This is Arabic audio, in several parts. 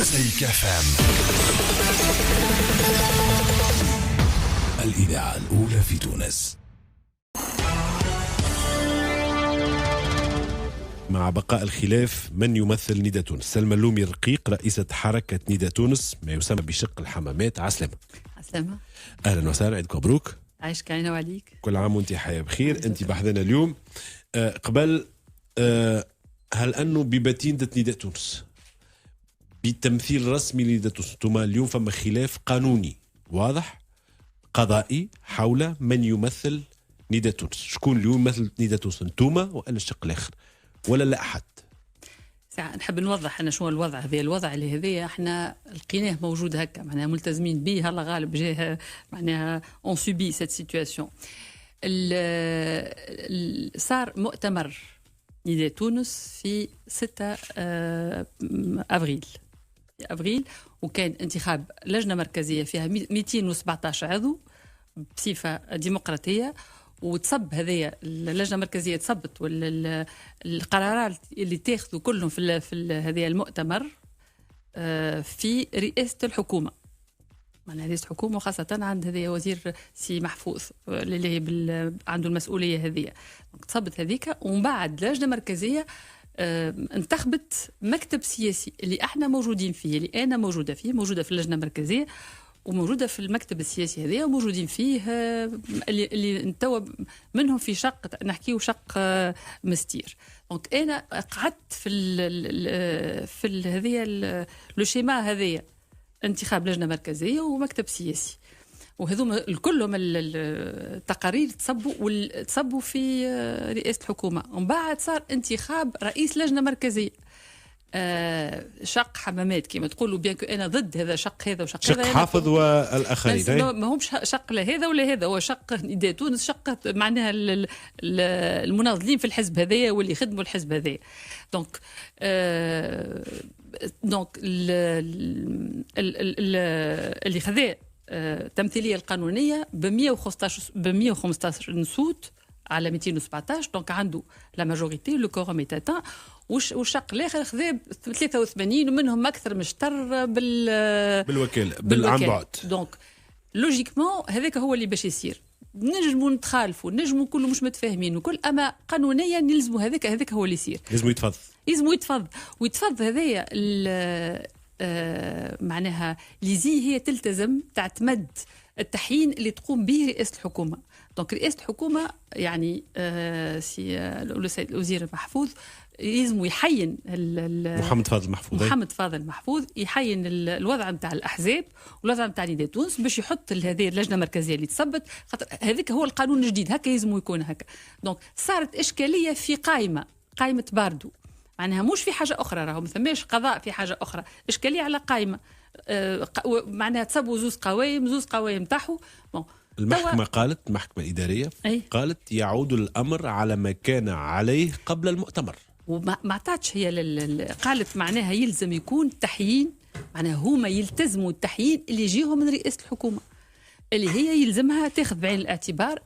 مزيكا فام، الإذاعة الأولى في تونس. مع بقاء الخلاف من يمثل نداء تونس؟ سلمى اللومي رقيق رئيسة حركة نداء تونس ما يسمى بشق الحمامات. عسلامة. عسلامة. أهلا وسهلا، عيدك مبروك. عايشك علينا وعليك. كل عام وانت حياة بخير. انت بحذنا اليوم قبل هل أنه ببتينة نداء تونس بالتمثيل الرسمي لنداء تونس؟ انتم اليوم فما خلاف قانوني واضح قضائي حول من يمثل نداء تونس. شكون اليوم يمثل نداء تونس؟ انتم ولا الشق الآخر ولا لا أحد؟ نحب نوضح أنا شو الوضع. هذا الوضع اللي هذايا احنا لقيناه موجود هكا، معناها ملتزمين به. الله غالب جاه معناها اون سوبي سيت سيتواسيون. صار مؤتمر نداء تونس في 6 أفريل، وكان انتخاب لجنة مركزية فيها 217 عضو بصفة ديمقراطية، وتصب هذه اللجنة المركزية تصبت والقرارات اللي تاخذوا كلهم في هذه المؤتمر في رئاسة الحكومة. معناها رئاسة الحكومة وخاصة عند هذه وزير سي محفوظ اللي عنده المسؤولية هذه. تصبت هذيك، ومن بعد لجنة مركزية انتخبت مكتب سياسي اللي احنا موجودين فيه، اللي انا موجودة فيه، موجودة في اللجنة المركزية وموجودة في المكتب السياسي هذا، وموجودين فيه اللي انتوا منهم في شق نحكيه شق مستير. دونك انا قعدت في هذه لو شيما هذايا، انتخاب لجنة مركزية ومكتب سياسي، وهذوما كلهم التقارير تصبوا في رئاسة الحكومة. ومن بعد صار انتخاب رئيس لجنة مركزية. شق حمامات كما تقولوا، بيان كو انا ضد هذا شق هذا وشق هذا، شق حافظ والاخرين ما همش شق لا هذا ولا هذا، هو شق نداء تونس، شق معناها المناضلين في الحزب هذايا واللي يخدموا الحزب هذايا. دونك اللي خذا التمثيليه القانونيه ب 115 صوت على 217، دونك عنده لا ماجوريتي لو كورم ايتاتان. والشق الاخر خذا 83 ومنهم اكثر مشتر بالوكاله عن بعد. دونك لوجيكمون هذاك هو اللي باش يصير. نجموا نتخالفوا، نجموا كله مش متفاهمين وكل، اما قانونيا نلزموا هذاك هو اللي يصير. لازم يتفض هذايا معناها ليزي هي تلتزم تعتمد التحيين اللي تقوم به رئاسة الحكومة. دونك رئاسة الحكومة يعني سي السيد الوزير محفوظ لازم يحين محمد فاضل محفوظ يحين الوضع نتاع الأحزاب والوضع نتاع نداء تونس باش يحط هذه اللجنة المركزية اللي تصبت، خاطر هذاك هو القانون الجديد، هكا لازم يكون هكا. دونك صارت إشكالية في قائمة باردو، معناها مش في حاجة أخرى، راهو ما ثماش قضاء في حاجة أخرى، إشكالية على قائمة معناها تصبوا زوز قوايم تاعو. المحكمة قالت، المحكمة الإدارية قالت يعود الأمر على ما كان عليه قبل المؤتمر، وما عطاتش هي قالت معناها يلزم يكون تحيين، معناها هما يلتزموا التحيين اللي يجيهم من رئاسة الحكومة، اللي هي يلزمها تاخذ بعين الاعتبار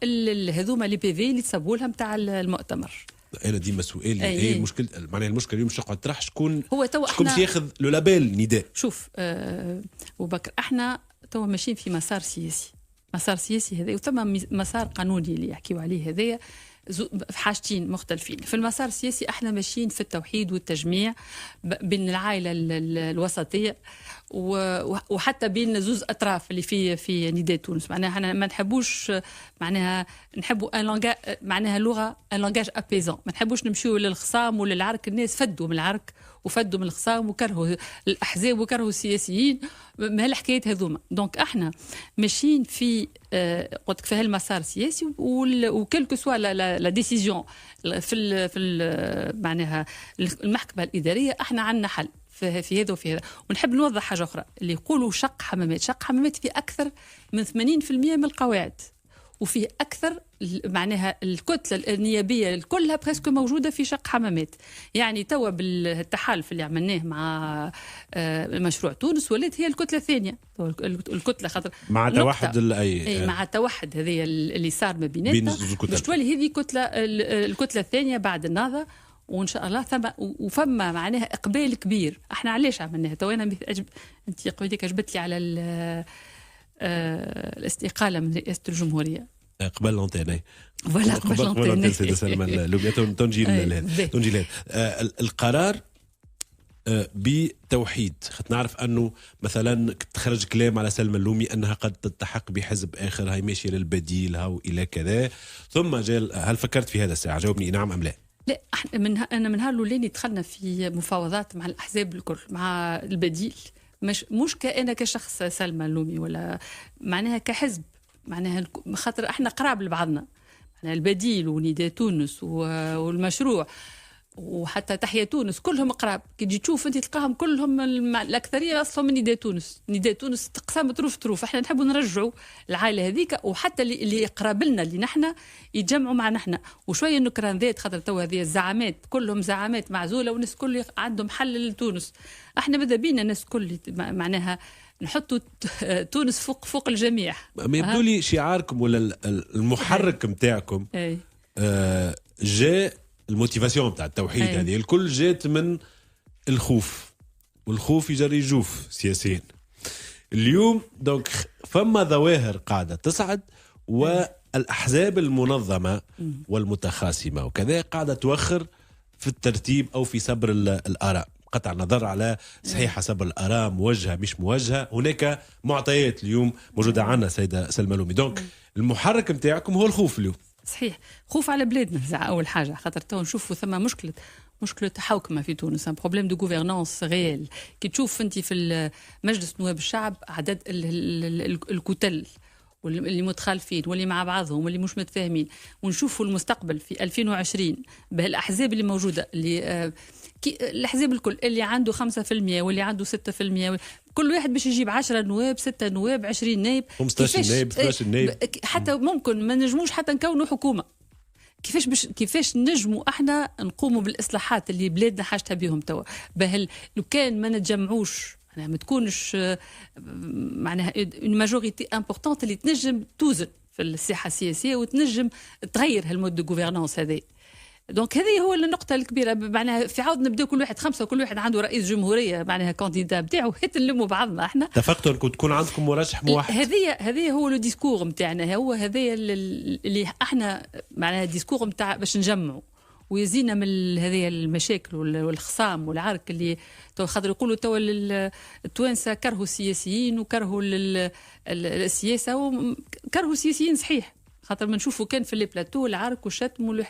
هذوما لي بي في اللي تصبوا لها نتاع المؤتمر. انا ديما سؤالي هي المشكل، معناها المشكل اليوم شقعد تطرح شكون ياخذ لو لابيل نداء. شوف وبكر احنا تو ماشيين في مسار سياسي هذا، وثم مسار قانوني اللي يحكيوا عليه هذايا، في حاجتين مختلفين. في المسار السياسي احنا ماشيين في التوحيد والتجميع بين العائله الوسطيه وحتى بين زوز اطراف اللي في نداء تونس. معناها احنا ما نحبوش، معناها نحبوا معناها لغه لانجاج ابيزون، ما نحبوش نمشيو للخصام وللعرك. الناس فدوا من العرك وفدوا من الخصام وكرهوا الاحزاب وكرهوا السياسيين، ما هالحكايات هذوما. دونك احنا ماشيين في قلت في هالمسار السياسي، وكلكو سوا لا ديسيزيون في معناها المحكمه الاداريه، احنا عندنا حل في هذا وفي هذا. ونحب نوضح حاجه اخرى، اللي يقولوا شق حمامات في اكثر من 80% من القواعد، وفيه أكثر معناها الكتلة النيابية كلها بريسك موجودة في شق حمامات. يعني توا بالتحالف اللي عملناه مع مشروع تونس ولات هي الكتلة الثانية، الكتلة خاطر مع توحد مع توحد هذه اللي صار ما بيناتنا باش تولي هذه الكتلة الثانية بعد النهضة. وان شاء الله وفما معناها اقبال كبير. احنا علاش عملناها تو؟ انا انت قبلك جبت لي على الاستقاله من رئاسه الجمهوريه قبل لونتين. فوالا قبل لونتين سيدة سلمى لوبياتون تنجيل القرار بتوحيد. نعرف انه مثلا تخرج كلام على سلمى اللومي انها قد تلتحق بحزب اخر، هاي ماشيه للبديل هاو الى كذا، ثم جاء. هل فكرت في هذا الساعه؟ جاوبني نعم ام لا. لا انا من نهار الاولاني دخلنا في مفاوضات مع الاحزاب الكل، مع البديل، مش كأنا كشخص سلمى اللومي ولا معناها كحزب، معناها خاطر احنا قراب لبعضنا، معناها البديل ونداء تونس والمشروع وحتى تحيا تونس كلهم قراب. كي تجي تشوف انت تلقاهم كلهم الاكثريه اصلا من نداء تونس. نداء تونس تقسم طروف. احنا نحبوا نرجعوا العائله هذيك، وحتى اللي قراب لنا اللي نحن يتجمعوا مع نحن. وشويه النكران ذات خاطر تو هذه الزعامات كلهم زعامات معزوله، والناس كل عندهم حل لتونس. احنا ماذا بينا الناس كل معناها نحطوا تونس فوق الجميع. ما يبدو لي شعاركم ولا المحرك نتاعكم جاء الموتيفاسيون بتاع التوحيد هذه الكل جات من الخوف، والخوف يجري يجوف سياسيا. اليوم دونك فما ظواهر قاعدة تصعد، والأحزاب المنظمة والمتخاصمة وكذا قاعدة توخر في الترتيب أو في صبر الآراء. قطع النظر على صحيح صبر الآراء موجهة مش موجهة، هناك معطيات اليوم موجودة عنا سيدة سلمى اللومي. دونك المحرك متاعكم هو الخوف اليوم. صحيح، خوف على بلادنا زع اول حاجه، خاطر تو نشوفوا ثم مشكله حوكمه في تونس، ان بروبليم دو غوفرنانس ريال. كي تشوف انت في مجلس نواب الشعب عدد الكتل واللي متخالفين واللي مع بعضهم واللي مش متفاهمين، ونشوفوا المستقبل في 2020 بالاحزاب اللي موجوده، اللي الاحزاب الكل اللي عنده 5% واللي عنده 6%، كل واحد باش يجيب 10 نواب 6 نواب 20 نائب 15 نائب 13 نائب، حتى ممكن ما نجموش حتى نكونوا حكومه. كيفاش نجموا احنا نقوموا بالاصلاحات اللي بلادنا حاجتها بهم توا؟ لو كان ما نتجمعوش معناها ما تكونش معناها اون ماجوريتي امبورطونت اللي تنجم توزن في الساحه السياسيه وتنجم تغير هالمود دو غوفرنانس هذا. دونك هذه هو النقطة الكبيرة، معناها في عاود نبداو كل واحد 5 وكل واحد عنده رئيس جمهورية معناها كانديدا بتاعه، هات نلموا بعضنا احنا. اتفقتوا انكم تكون عندكم مرشح موحد. هذه هو لو ديسكور نتاعنا، هو هذايا اللي احنا معناها الديسكور نتاع باش نجمعوا ويزينا من هذه المشاكل والخصام والعرك اللي تو خاطر يقولوا تو التوانسه كرهوا السياسيين وكرهوا السياسة وكرهوا السياسيين صحيح، خاطر ما نشوفوا كان في البلاتو العرك والشتم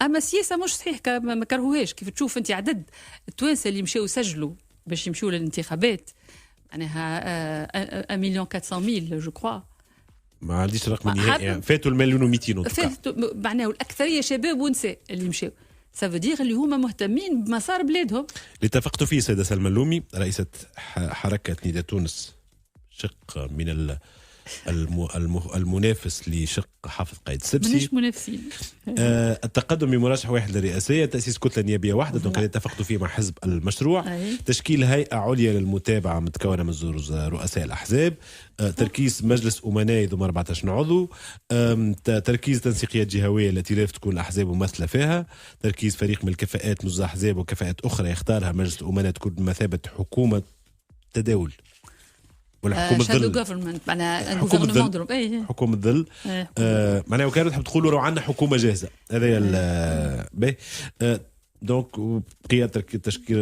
اما السياسه مش صحيح ما كرهوهاش. كيف تشوف انت عدد التوانسه اللي مشاو سجلوا باش يمشوا للانتخابات معناها 1,400,000 جو كوا، ما عنديش رقم نهائي يعني فاتوا 1,200,000 فاتوا معناها، والاكثريه شباب ونساء اللي مشاو. سافودير اللي هما مهتمين بمسار بلادهم. اللي اتفقتوا فيه سيدة سلمى اللومي رئيسة حركة نداء تونس، شق من المنافس لشق حافظ قايد السبسي، مش منافسين. التقدم بمرشح واحد للرئاسيه، تاسيس كتله نيابيه واحده دونك اللي اتفقتوا فيه مع حزب المشروع، تشكيل هيئه عليا للمتابعه متكونه من رؤساء الاحزاب، تركيز مجلس امناء يضم 14 عضو، تركيز تنسيقيات جهويه التي لا تكون الاحزاب ممثله فيها، تركيز فريق من الكفاءات من احزاب وكفاءات اخرى يختارها مجلس الامناء تكون بمثابه حكومه تداول ولا حكومة ظل، معناها حكومة ظل معناها وكانوا تحب تقولوا لو عندنا حكومة جاهزة. هذا باهي. دونك قيادة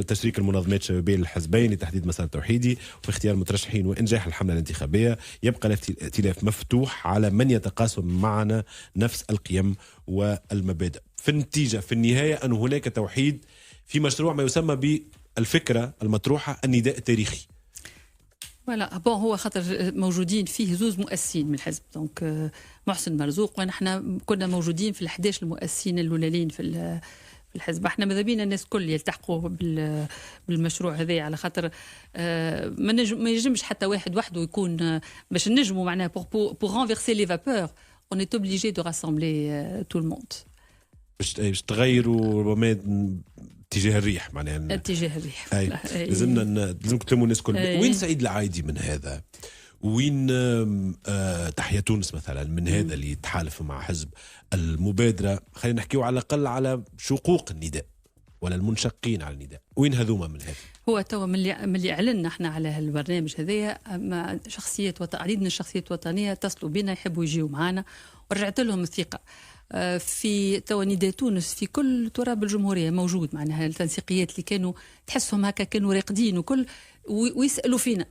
تشريك المنظمات الشبابية للحزبين لتحديد مسار توحيدي وفي اختيار مترشحين وإنجاح الحملة الانتخابية. يبقى الائتلاف مفتوح على من يتقاسم معنا نفس القيم والمبادئ. في النتيجة في النهاية أن هناك توحيد في مشروع ما يسمى بالفكرة المطروحة النداء التاريخي. ولا بون هو خاطر موجودين فيه زوز مؤسسين من الحزب، دونك محسن مرزوق ونحن كنا موجودين في ال11 المؤسسين الاولين في الحزب. احنا ماذا بينا الناس كل يلتحقوا بالمشروع هذا، على خاطر ما ينجمش حتى واحد وحده يكون باش نجموا معناها pour renverser les vapeurs on est obligé de rassembler tout le monde باش تغيروا اتجاه الريح، معناها اتجاه الريح. لازم تلموا الناس كل. وين سعيد العايدي من هذا؟ وين تحيا تونس مثلا من هذا اللي يتحالف مع حزب المبادرة؟ خلينا نحكيو على الأقل على شقوق النداء. ولا المنشقين على النداء، وين هذوما من هذا؟ هو توا من اللي اعلنا احنا على هالبرنامج هذايا شخصيات عديد من الشخصيات الوطنيه اتصلوا بنا يحبوا يجيوا معنا، ورجعت لهم الثقه. في توا نداء تونس في كل تراب الجمهوريه موجود، معناها التنسيقيات اللي كانوا تحسهم هكا كانوا راقدين وكل ويسالوا فينا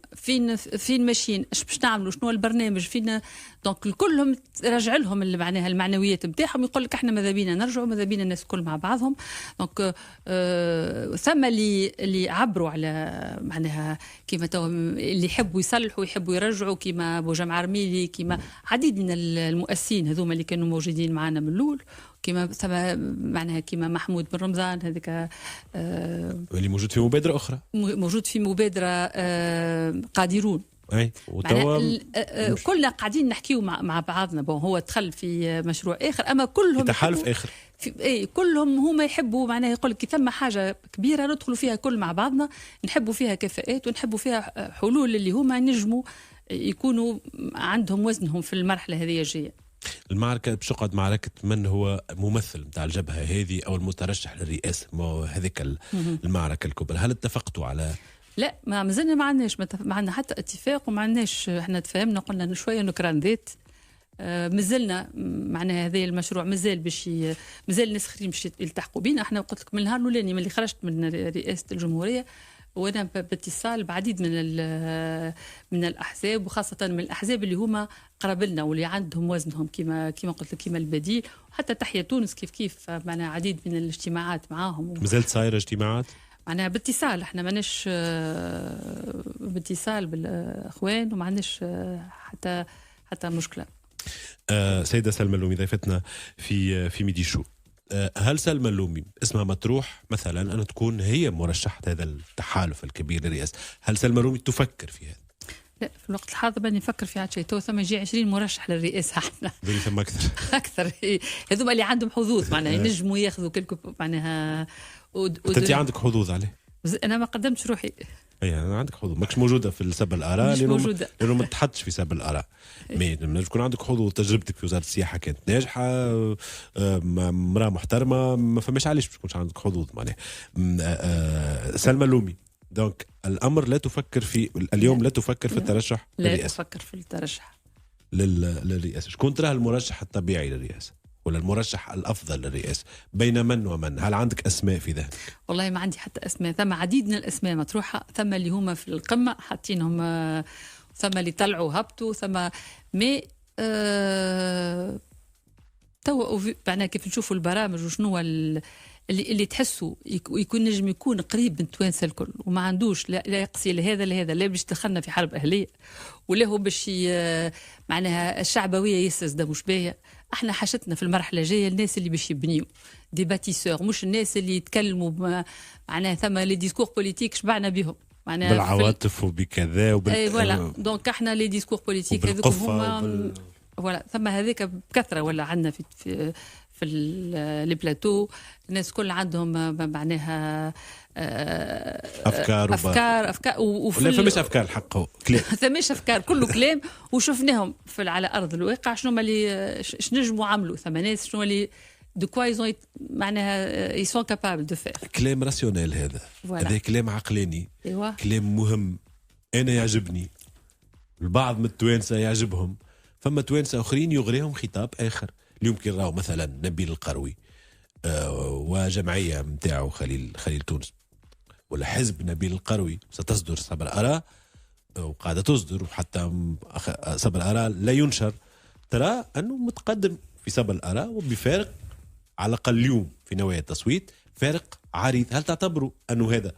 فين ماشيين، اش باش نعملوا، شنو البرنامج فينا. دونك كلهم راجع لهم اللي معناها المعنويات نتاعهم، يقول لك احنا ماذا بينا نرجعوا، ماذا بينا الناس الكل مع بعضهم. دونك ثم اللي عبروا على معناها كيما تو اللي يحبوا يصلحوا يحبوا يرجعوا، كيما ابو جمع عرميلي، كيما عديد من المؤسسين هذوما اللي كانوا موجودين معنا من الاول، كيما ثم معناها كيما محمود بن رمضان هذاك اللي موجود في مبادره اخرى، موجود في مبادره قادرون. اي وتوا كلنا قاعدين نحكيو مع بعضنا. هو دخل في مشروع اخر، اما كلهم تحالف اخر كلهم هما يحبوا معناها يقول لك ثم حاجه كبيره ندخلوا فيها كل مع بعضنا، نحبوا فيها كفاءات ونحبوا فيها حلول اللي هما ينجموا يكونوا عندهم وزنهم في المرحله هذه الجايه. المعركة باش تقعد معركة من هو ممثل نتاع الجبهة هذه أو المترشح للرئاسة، هذيك المعركة الكبرى. هل اتفقتوا على؟ لا، ما زلنا ما عندنا حتى اتفاق، وما عندناش احنا تفاهمنا قلنا شوية نكران ذات. مازلنا معناها هذا المشروع مازال مازال الناس اخرين باش يلتحقوا بينا. احنا قلت لك من النهار الاولاني من اللي خرجت من رئاسة الجمهورية وانا باتصال بعديد من الاحزاب، وخاصه من الاحزاب اللي هما قرب لنا واللي عندهم وزنهم كما قلت لك كما البديل، وحتى تحيا تونس كيف معنا عديد من الاجتماعات معاهم. مازالت صايره اجتماعات معناها باتصال، احنا ماناش باتصال بالاخوان وما عندناش حتى مشكله. سيده سلمى اللومي ضيفتنا في ميدي شو. هل سلمى اللومي اسمها مطروح مثلا أن تكون هي مرشحة هذا التحالف الكبير للرئاسة؟ هل سلمى اللومي تفكر في هذا؟ لا، في الوقت الحاضر باني نفكر في هذا الشيء. تو ثم يجي 20 مرشح للرئاسة احنا ثم أكثر هذوما اللي عندهم حظوظ معناها ينجموا ياخذوا معناها أنت عندك حظوظ عليه؟ أنا ما قدمتش روحي. اي انا عندك حظوظ، ماكش موجوده في سب الاراء لانه ما تحطش في سب الاراء. ما يكون عندك حظوظ، تجربتك في وزاره السياحه كانت ناجحه، امراه محترمه، ما فماش علاش باش تكونش عندك حظوظ معناها. سلمى اللومي دونك الامر لا تفكر في اليوم، لا تفكر في الترشح للرئاسه، لا تفكر في الترشح للرئاسه. شكون تراه المرشح الطبيعي للرئاسه ولا المرشح الأفضل للرئاسة بين من ومن؟ هل عندك أسماء في ذهنك؟ والله ما عندي حتى أسماء، ثم عديد من الأسماء مطروحة، ثم اللي هما في القمة حاطينهم، ثم اللي طلعوا هبطوا، ثم مي تو معناها كيف نشوفوا البرامج وشنو اللي تحسوا يكون نجم يكون قريب من توانسه الكل، وما عندوش لا يقصي لهذا لا باش دخلنا في حرب أهلية ولا هو باش معناها الشعبوية يسز مش باهية. احنا حاجتنا في المرحله الجايه الناس اللي باش يبنيوا دي باتيسور، مش الناس اللي يتكلموا معناها ثم لي ديسكور بوليتيك شبعنا بهم معناها بالعواطف وبكذا اي فوالا. دونك احنا لي ديسكور بوليتيك هذوك هما فوالا، ثم هذاك بكثره ولا عندنا في لي بلاتو الناس كل عندهم معناها افكار ولا فماش افكار الحق، هو كلام ثماش افكار، كله كلام. وشفناهم على ارض الواقع شنو اللي نجموا عملوا، ثم ناس شنو اللي دو كوا يزون معناها يسون كابابل دو فير. كلام راسيونيل هذا كلام عقلاني. إيوه. كلام مهم، انا يعجبني، البعض من التوانسه يعجبهم، فما توانسه اخرين يغريهم خطاب اخر. يمكن راهو مثلا نبيل القروي وجمعيه نتاعو خليل تونس ولا حزب نبيل القروي ستصدر صبر اراء وقاعده تصدر، وحتى صبر اراء لا ينشر، ترى انه متقدم في صبر الاراء وبفارق على الاقل اليوم في نوايا التصويت فارق عريض. هل تعتبروا انه هذا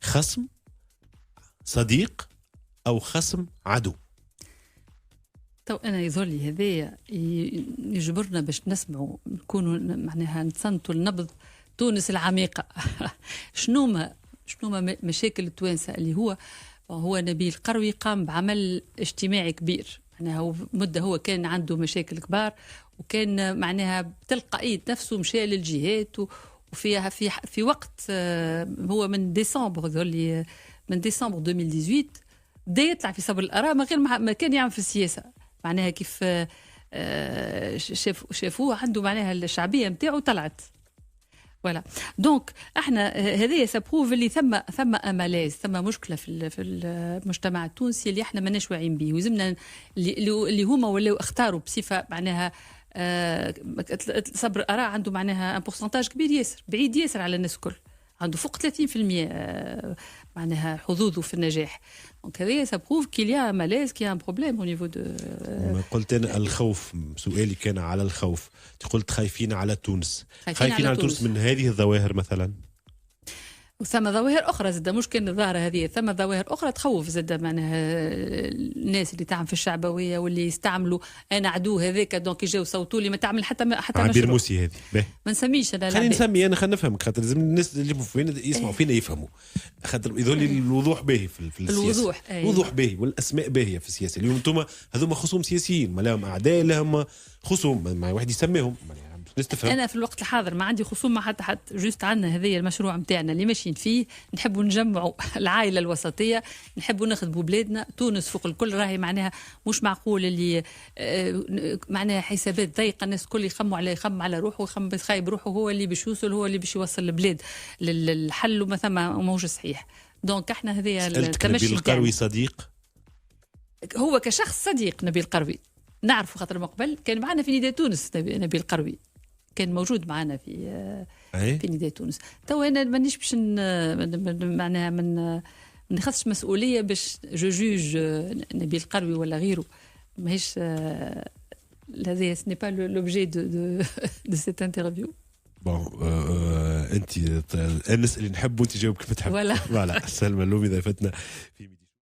خصم صديق او خصم عدو؟ تو أنا يظهر لي هذايا يجبرنا باش نسمعوا نكونوا معناها نصنتوا النبض تونس العميقة. شنو ما مشاكل التوانسة اللي هو نبيل القروي قام بعمل اجتماعي كبير، معناها مدة هو كان عنده مشاكل كبار، وكان معناها بتلقائية نفسه مشى للجهات وفيها في وقت هو من ديسمبر يظهر لي من ديسمبر 2018 بدا يطلع في صبر الآراء من غير ما كان يعمل في السياسة. معناها كيف شافوه عنده معناها الشعبية متاعه طلعت، فوالا دونك احنا هذايا سابروف اللي ثم امالاز، ثم مشكله في المجتمع التونسي اللي احنا ماناش واعيين به، وزمنا اللي هما ولاو اختاروا بصفه معناها صبر اراء عنده معناها ان بورسنتاج كبير ياسر، بعيد ياسر على الناس الكل، عنده فوق 30% معناها حظوظه في النجاح. دونك هذايا سابروف كيل يا مالاز كي ان بروبليم او نيفو دو. قلت انا الخوف، سؤالي كان على الخوف، قلت خايفين على تونس، خايفين على تونس من هذه الظواهر مثلا. وثم ظواهر اخرى زاد، مش كان الظاهره هذه، ثم ظواهر اخرى تخوف زاد معناها الناس اللي تعمل في الشعبويه واللي يستعملوا انا عدو هذاك دونك يجاو يصوتوا لي ما تعمل حتى عبير موسي هذه ما نسميش انا، خلينا نسمي انا، خلينا نفهمك خاطر لازم الناس اللي يسمعوا فينا يفهموا، خاطر يظهر لي الوضوح باهي في السياسه، الوضوح باهي والاسماء باهيه في السياسه. اليوم انتم هذوما خصوم سياسيين، ما لهم اعداء، لهم خصوم، ما واحد يسميهم. أنا في الوقت الحاضر ما عندي خصوم مع حتى جوست عنا هذه المشروع متاعنا اللي ماشيين فيه، نحبوا نجمعوا العائلة الوسطية، نحبوا نخدموا بلادنا. تونس فوق الكل راهي معناها مش معقول اللي معناها حسابات ضيقة، الناس الكل يخم على روحه، ويخم خايب روحه، هو اللي باش يوصل، هو اللي باش يوصل البلاد للحل، وما ثم موش صحيح. دونك احنا هذه التمشي. نبيل القروي صديق، هو كشخص صديق نبيل القروي نعرفه، خاطر من قبل كان معنا في نداء تونس. نبيل القروي كان موجود معنا في نداء تونس. تو انا مانيش باش معناها ما ناخذش مسؤوليه باش جوج نبيل القروي ولا غيره، ماهيش هذا سني با لوبجي دو سيت انترفيو. بون انت الناس اللي نحبوا انت جاوب كيف تحب. فوالا سلمى اللومي ضيفتنا في